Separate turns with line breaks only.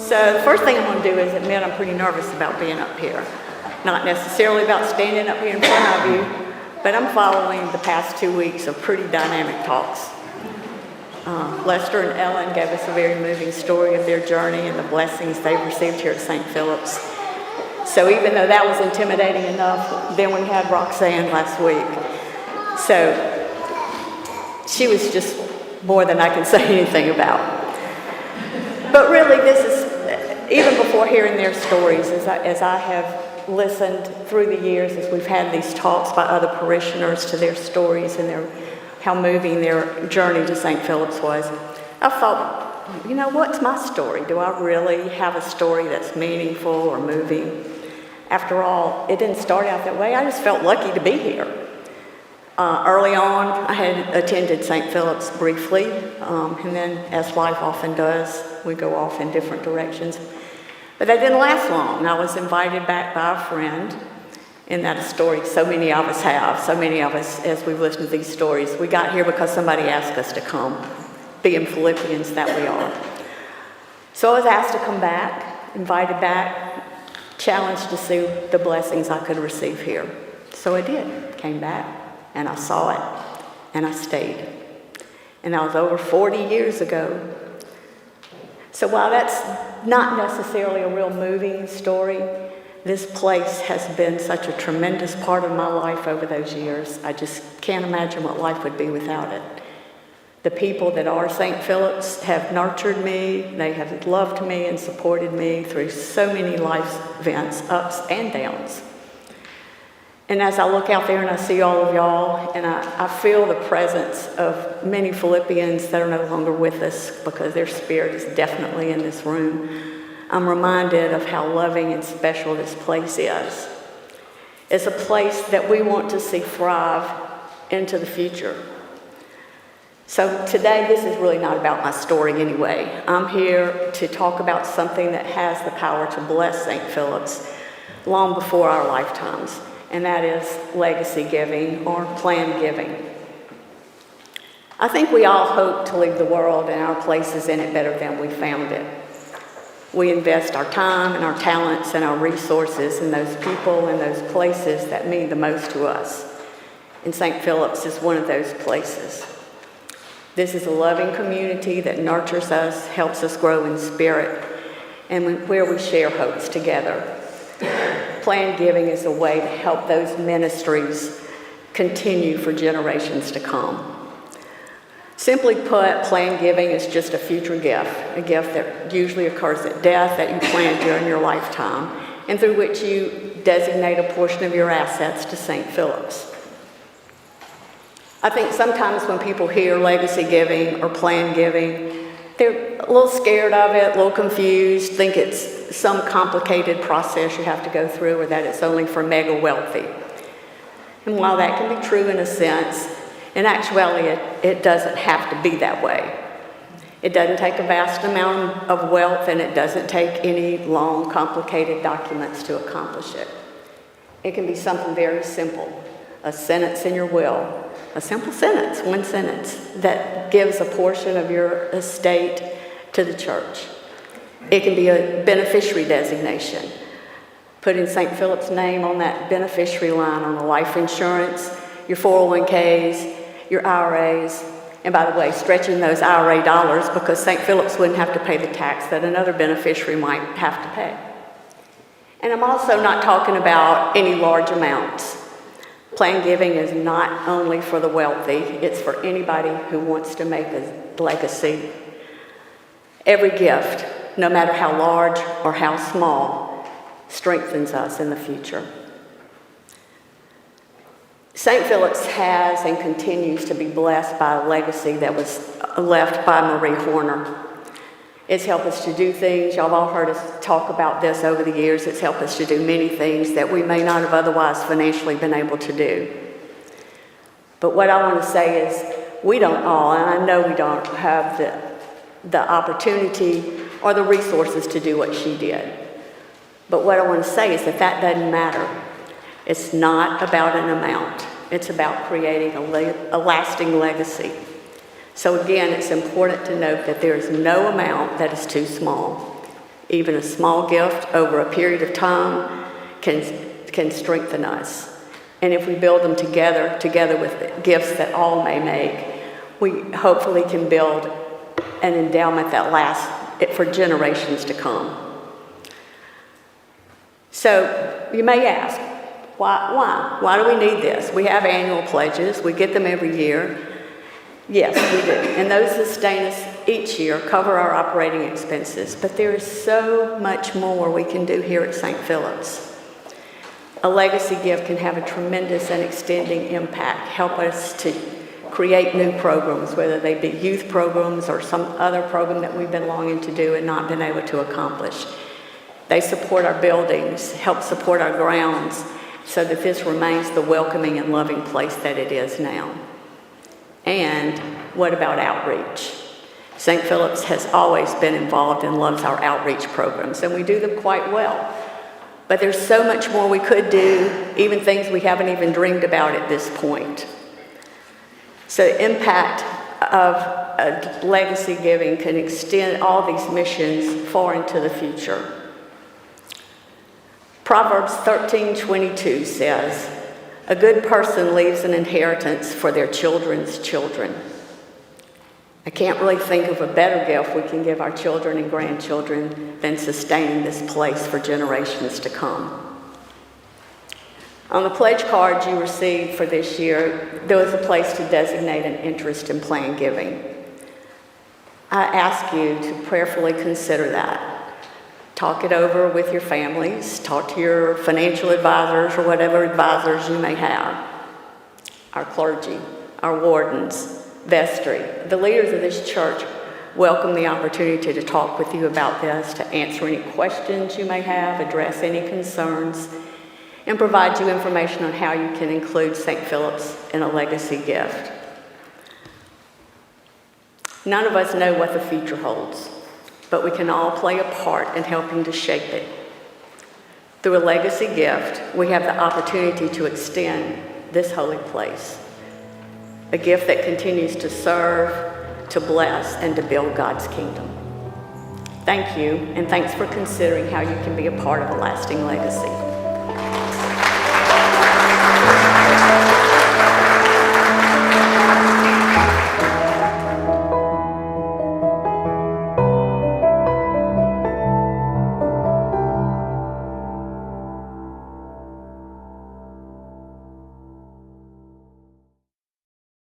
So the first thing I'm going to do is admit I'm pretty nervous about being up here. Not necessarily about standing up here in front of you, but I'm following the past 2 weeks of pretty dynamic talks. Lester and Ellen gave us a very moving story of their journey and the blessings they've received here at St. Philip's. So even though that was intimidating enough, then we had Roxanne last week. So she was just more than I can say anything about. But really, this is, even before hearing their stories, as I have listened through the years as we've had these talks by other parishioners to their stories and how moving their journey to St. Philip's was, I thought, you know, what's my story? Do I really have a story that's meaningful or moving? After all, it didn't start out that way. I just felt lucky to be here. Early on, I had attended St. Philip's briefly, and then, as life often does, we go off in different directions. But that didn't last long. I was invited back by a friend, and that is a story so many of us have. So many of us, as we've listened to these stories, we got here because somebody asked us to come, being Philippians that we are. So I was asked to come back, invited back, challenged to see the blessings I could receive here. So I did, came back, and I saw it, and I stayed. And that was over 40 years ago. So while that's not necessarily a real moving story, this place has been such a tremendous part of my life over those years. I just can't imagine what life would be without it. The people that are St. Philip's have nurtured me, they have loved me and supported me through so many life events, ups and downs. And as I look out there and I see all of y'all, and I feel the presence of many Philippians that are no longer with us because their spirit is definitely in this room, I'm reminded of how loving and special this place is. It's a place that we want to see thrive into the future. So today, this is really not about my story anyway. I'm here to talk about something that has the power to bless St. Philip's long before our lifetimes, and that is legacy giving or planned giving. I think we all hope to leave the world and our places in it better than we found it. We invest our time and our talents and our resources in those people and those places that mean the most to us. And St. Philip's is one of those places. This is a loving community that nurtures us, helps us grow in spirit, and where we share hopes together. Planned giving is a way to help those ministries continue for generations to come. Simply put, planned giving is just a future gift, a gift that usually occurs at death that you plan during your lifetime, and through which you designate a portion of your assets to St. Philip's. I think sometimes when people hear legacy giving or planned giving, they're a little scared of it, a little confused, think it's some complicated process you have to go through or that it's only for mega wealthy. And while that can be true in a sense, in actuality, it doesn't have to be that way. It doesn't take a vast amount of wealth, and it doesn't take any long, complicated documents to accomplish it. It can be something very simple, a sentence in your will, a simple sentence, one sentence, that gives a portion of your estate to the church. It can be a beneficiary designation, putting St. Philip's name on that beneficiary line on the life insurance, your 401ks, your IRAs, and by the way, stretching those IRA dollars because St. Philip's wouldn't have to pay the tax that another beneficiary might have to pay. And I'm also not talking about any large amounts. Planned giving is not only for the wealthy, it's for anybody who wants to make a legacy. Every gift, no matter how large or how small, strengthens us in the future. St. Philip's has and continues to be blessed by a legacy that was left by Marie Horner. It's helped us to do things. Y'all have all heard us talk about this over the years. It's helped us to do many things that we may not have otherwise financially been able to do. But what I want to say is we don't all, and I know we don't have the opportunity or the resources to do what she did. But what I want to say is that doesn't matter. It's not about an amount. It's about creating a lasting legacy. So again, it's important to note that there is no amount that is too small. Even a small gift over a period of time can strengthen us. And if we build them together with gifts that all may make, we hopefully can build an endowment that lasts for generations to come. So you may ask, why? Why do we need this? We have annual pledges. We get them every year. Yes, we do. And those sustain us each year, cover our operating expenses. But there is so much more we can do here at St. Philip's. A legacy gift can have a tremendous and extending impact, help us to create new programs, whether they be youth programs or some other program that we've been longing to do and not been able to accomplish. They support our buildings, help support our grounds, so that this remains the welcoming and loving place that it is now. And what about outreach? St. Philip's has always been involved and loves our outreach programs, and we do them quite well. But there's so much more we could do, even things we haven't even dreamed about at this point. So the impact of legacy giving can extend all these missions far into the future. Proverbs 13:22 says, "A good person leaves an inheritance for their children's children." I can't really think of a better gift we can give our children and grandchildren than sustaining this place for generations to come. On the pledge cards you received for this year, there was a place to designate an interest in planned giving. I ask you to prayerfully consider that. Talk it over with your families, talk to your financial advisors or whatever advisors you may have, our clergy, our wardens, vestry. The leaders of this church welcome the opportunity to talk with you about this, to answer any questions you may have, address any concerns, and provide you information on how you can include St. Philip's in a legacy gift. None of us know what the future holds, but we can all play a part in helping to shape it. Through a legacy gift, we have the opportunity to extend this holy place, a gift that continues to serve, to bless, and to build God's kingdom. Thank you, and thanks for considering how you can be a part of a lasting legacy.